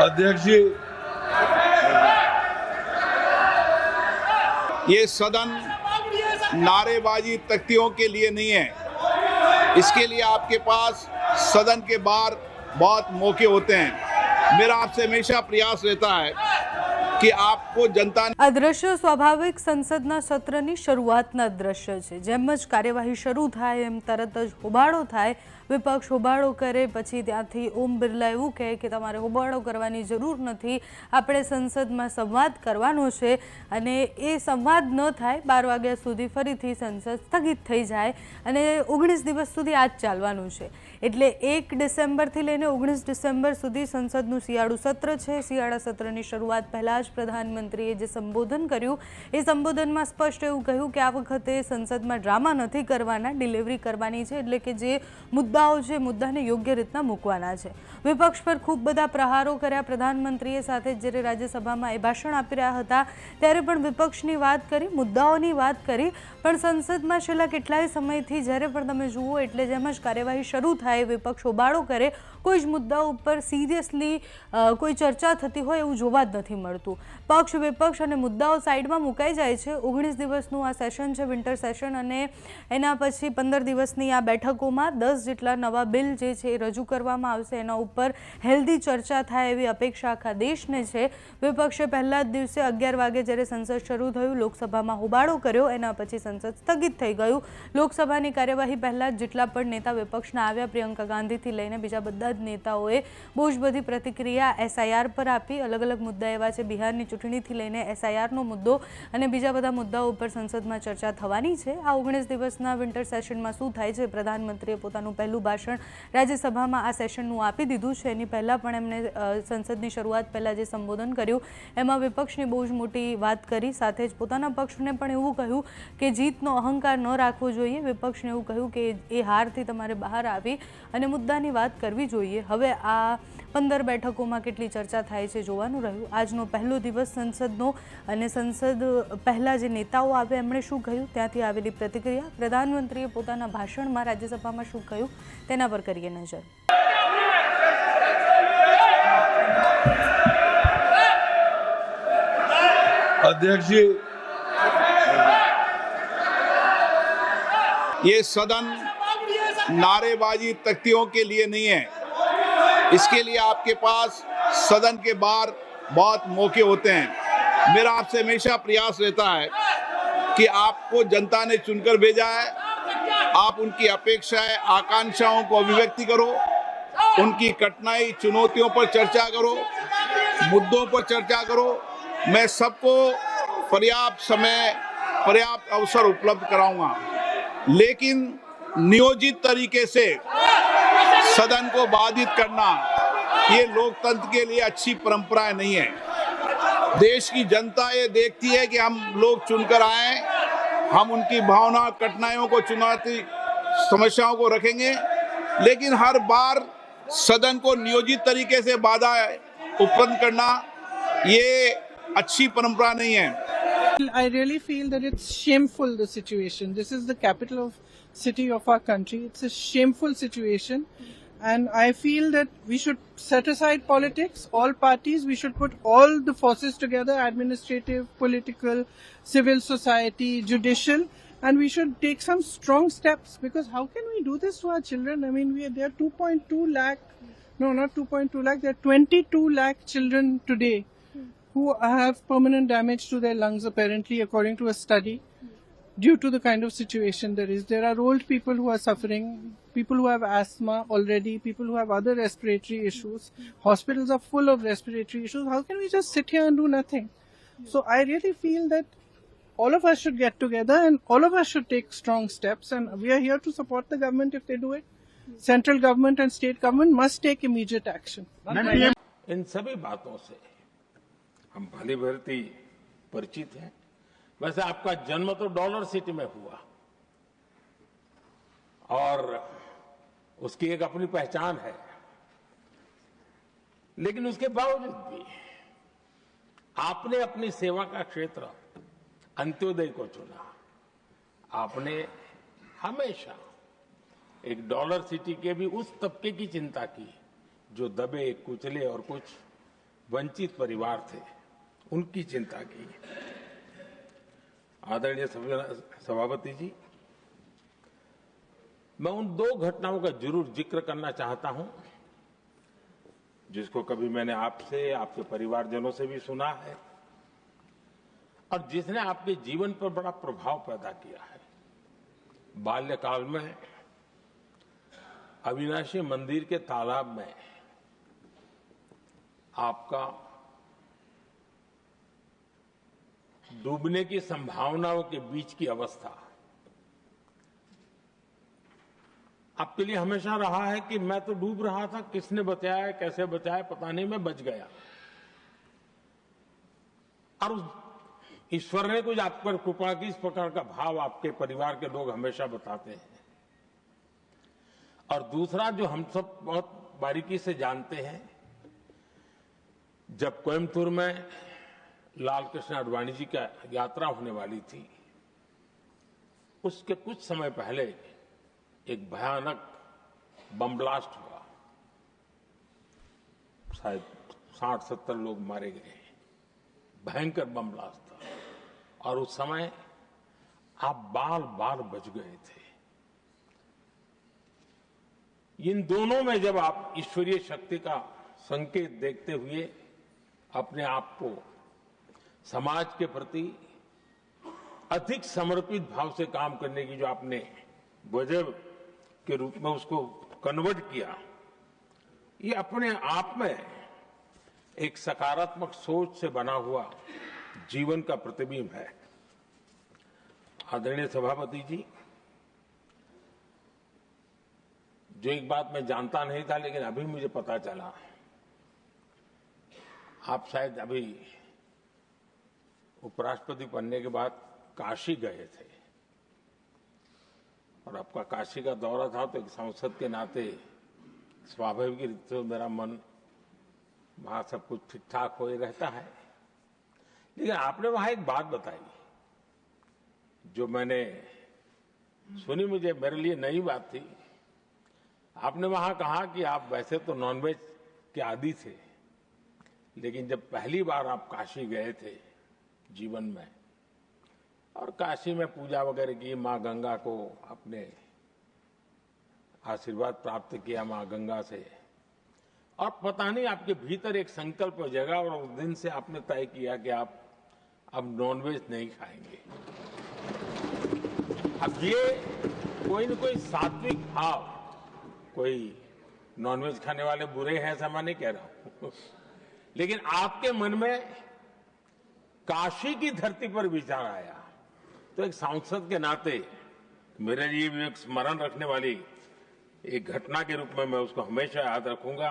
अध्यक्ष जी, ये सदन नारेबाजी तख्तियों के लिए नहीं है। इसके लिए आपके पास सदन के बाहर बहुत मौके होते हैं। मेरा आपसे हमेशा प्रयास रहता है कि आपको जनता આ દ્રશ્ય સ્વાભાવિક સંસદના સત્રની શરૂઆતના દ્રશ્ય છે। જેમ જ કાર્યવાહી શરૂ થાય એમ તરત જ હોબાળો થાય, વિપક્ષ હોબાળો કરે, પછી ત્યાંથી ઓમ બિરલા એવું કહે કે તમારે હોબાળો કરવાની જરૂર નથી, આપણે સંસદમાં સંવાદ કરવાનો છે અને એ સંવાદ ન થાય 12 વાગ્યા સુધી ફરીથી સંસદ સ્થગિત થઈ જાય અને 19 દિવસ સુધી આ જ ચાલવાનું છે। એટલે 1 ડિસેમ્બરથી લઈને 19 ડિસેમ્બર સુધી સંસદનું શિયાળુ સત્ર છે। શિયાળા સત્રની શરૂઆત પહેલાં જ પ્રધાનમંત્રીએ જે સંબોધન કર્યું એ સંબોધનમાં સ્પષ્ટ એવું કહ્યું કે આ વખતે સંસદમાં ડ્રામા નથી કરવાના, ડિલિવરી કરવાની છે। એટલે કે જે મુદ્દાઓ છે મુદ્દાને યોગ્ય રીતના મૂકવાના છે। વિપક્ષ પર ખૂબ બધા પ્રહારો કર્યા પ્રધાનમંત્રીએ। સાથે જ્યારે રાજ્યસભામાં એ ભાષણ આપી રહ્યા હતા ત્યારે પણ વિપક્ષની વાત કરી, મુદ્દાઓની વાત કરી, પણ સંસદમાં છેલ્લા કેટલાય સમયથી જ્યારે પણ તમે જુઓ એટલે જેમ જ કાર્યવાહી શરૂ થાય વિપક્ષ હોબાળો કરે, કોઈ જ મુદ્દાઓ ઉપર સિરિયસલી કોઈ ચર્ચા થતી હોય એવું જોવા જ નથી મળતું। પક્ષ વિપક્ષ અને મુદ્દાઓ સાઈડમાં મુકાઈ જાય છે। 19 દિવસનું આ સેશન છે, વિન્ટર સેશન, અને એના પછી 15 દિવસની આ બેઠકોમાં 10 જેટલા નવા બિલ જે છે એ રજૂ કરવામાં આવશે। એના ઉપર હેલ્ધી ચર્ચા થાય એવી અપેક્ષા આખા દેશને છે। વિપક્ષે પહેલા જ દિવસે 11 વાગે જ્યારે સંસદ શરૂ થયું લોકસભામાં હોબાળો કર્યો, એના પછી સંસદ સ્થગિત થઈ ગયું। લોકસભાની કાર્યવાહી પહેલા જ જેટલા પણ નેતા વિપક્ષના આવ્યા, પ્રિયંકા ગાંધીથી લઈને બીજા બધા જ નેતાઓએ બહુ જ બધી પ્રતિક્રિયા SIR પર આપી। અલગ અલગ મુદ્દા એવા છે, બિહારની ચૂંટણીથી લઈને SIRનો મુદ્દો અને બીજા બધા મુદ્દાઓ ઉપર સંસદમાં ચર્ચા થવાની છે। આ 19 દિવસના વિન્ટર સેશનમાં શું થાય છે, પ્રધાનમંત્રીએ પોતાનું પહેલું ભાષણ રાજ્યસભામાં આ સેશનનું આપી દીધું છે। એની પહેલાં પણ એમણે સંસદની શરૂઆત પહેલાં જે સંબોધન કર્યું એમાં વિપક્ષની બહુ જ મોટી વાત કરી, સાથે જ પોતાના પક્ષને પણ એવું કહ્યું કે જીતનો અહંકાર ન રાખવો જોઈએ। વિપક્ષને એવું કહ્યું કે એ હારથી તમારે બહાર આવી અને મુદ્દાની વાત કરવી જોઈએ। હવે આ 15 બેઠકોમાં કેટલી ચર્ચા થાય છે જોવાનું રહ્યું। આજનો પહેલો દિવસ સંસદનો અને સંસદ પહેલાં જે નેતાઓ આવ્યા એમણે શું કહ્યું, ત્યાંથી આવેલી પ્રતિક્રિયા, પ્રધાનમંત્રીએ પોતાના ભાષણમાં રાજ્યસભામાં શું કહ્યું તેના પર કરીએ નજર। अध्यक्ष जी, ये सदन नारेबाजी तख्तियों के लिए नहीं है। इसके लिए आपके पास सदन के बाहर बहुत मौके होते हैं। मेरा आपसे हमेशा प्रयास रहता है कि आपको जनता ने चुनकर भेजा है, आप उनकी अपेक्षाएं, आकांक्षाओं को अभिव्यक्ति करो, उनकी कठिनाई चुनौतियों पर चर्चा करो, मुद्दों पर चर्चा करो। मैं सबको पर्याप्त समय, पर्याप्त अवसर उपलब्ध कराऊंगा, लेकिन नियोजित तरीके से सदन को बाधित करना ये लोकतंत्र के लिए अच्छी परंपरा नहीं है। देश की जनता ये देखती है कि हम लोग चुनकर आए, हम उनकी भावना, कठिनाइयों को, चुनौती, समस्याओं को रखेंगे, लेकिन हर बार सदन को नियोजित तरीके से बाधा उत्पन्न करना ये अच्छी परंपरा नहीं है। I really feel that it's shameful, the situation. This is the capital of city of our country. It's a shameful situation. And I feel that we should set aside politics, all parties, we should put all the forces together, administrative, political, civil society, judicial, and we should take some strong steps, because how can we do this to our children? I mean, there are 2.2 lakh, no, not 2.2 lakh, there are 22 lakh children today who have permanent damage to their lungs, apparently, according to a study, due to the kind of situation there is. There are old people who are suffering, people who have asthma already, people who have other respiratory issues. Hospitals are full of respiratory issues. How can we just sit here and do nothing? So I really feel that all of us should get together and all of us should take strong steps, and we are here to support the government if they do it. Central government and state government must take immediate action. इन सभी बातों से हम भली भांति परिचित हैं। वैसे आपका जन्म तो डॉलर सिटी में हुआ और उसकी एक अपनी पहचान है, लेकिन उसके बावजूद भी आपने अपनी सेवा का क्षेत्र अंत्योदय को चुना। आपने हमेशा एक डॉलर सिटी के भी उस तबके की चिंता की जो दबे, कुचले और कुछ वंचित परिवार थे, उनकी चिंता की। आदरणीय सभापति जी, मैं उन दो घटनाओं का जरूर जिक्र करना चाहता हूं, जिसको कभी मैंने आपसे, आपके परिवारजनों से भी सुना है और जिसने आपके जीवन पर बड़ा प्रभाव पैदा किया है। बाल्यकाल में अविनाशी मंदिर के तालाब में आपका डूबने की संभावनाओं के बीच की अवस्था आपके लिए हमेशा रहा है कि मैं तो डूब रहा था, किसने बचाया, कैसे बचाया पता नहीं, मैं बच गया। और उस ईश्वर ने कुछ आप पर कृपा की, इस प्रकार का भाव आपके परिवार के लोग हमेशा बताते हैं। और दूसरा जो हम सब बहुत बारीकी से जानते हैं, जब कोयम्बतूर में लाल कृष्ण आडवाणी जी का यात्रा होने वाली थी, उसके कुछ समय पहले एक भयानक बम ब्लास्ट हुआ, शायद 60-70 लोग मारे गए। भयंकर बम ब्लास्ट था और उस समय आप बाल बाल बच गए थे। इन दोनों में जब आप ईश्वरीय शक्ति का संकेत देखते हुए अपने आप को समाज के प्रति अधिक समर्पित भाव से काम करने की जो आपने वजह के रूप में उसको कन्वर्ट किया, ये अपने आप में एक सकारात्मक सोच से बना हुआ जीवन का प्रतिबिंब है। आदरणीय सभापति जी, जो एक बात मैं जानता नहीं था लेकिन अभी मुझे पता चला, आप शायद अभी उपराष्ट्रपति बनने के बाद काशी गए थे और आपका काशी का दौरा था, तो एक सांसद के नाते स्वाभाविक रूप से मेरा मन वहां सब कुछ ठीक ठाक हो ही रहता है। लेकिन आपने वहां एक बात बताई जो मैंने सुनी, मुझे मेरे लिए नई बात थी। आपने वहां कहा कि आप वैसे तो नॉनवेज के आदी थे, लेकिन जब पहली बार आप काशी गए थे जीवन में और काशी में पूजा वगैरह की, मां गंगा को अपने आशीर्वाद प्राप्त किया मां गंगा से, और पता नहीं आपके भीतर एक संकल्प जगा और उस दिन से आपने तय किया कि आप अब नॉनवेज नहीं खाएंगे। अब ये कोई न कोई सात्विक भाव, कोई नॉनवेज खाने वाले बुरे हैं ऐसा मैं नहीं कह रहा हूं, लेकिन आपके मन में काशी की धरती पर विचार आया, तो एक सांसद के नाते मेरे लिए भी एक स्मरण रखने वाली एक घटना के रूप में मैं उसको हमेशा याद रखूंगा।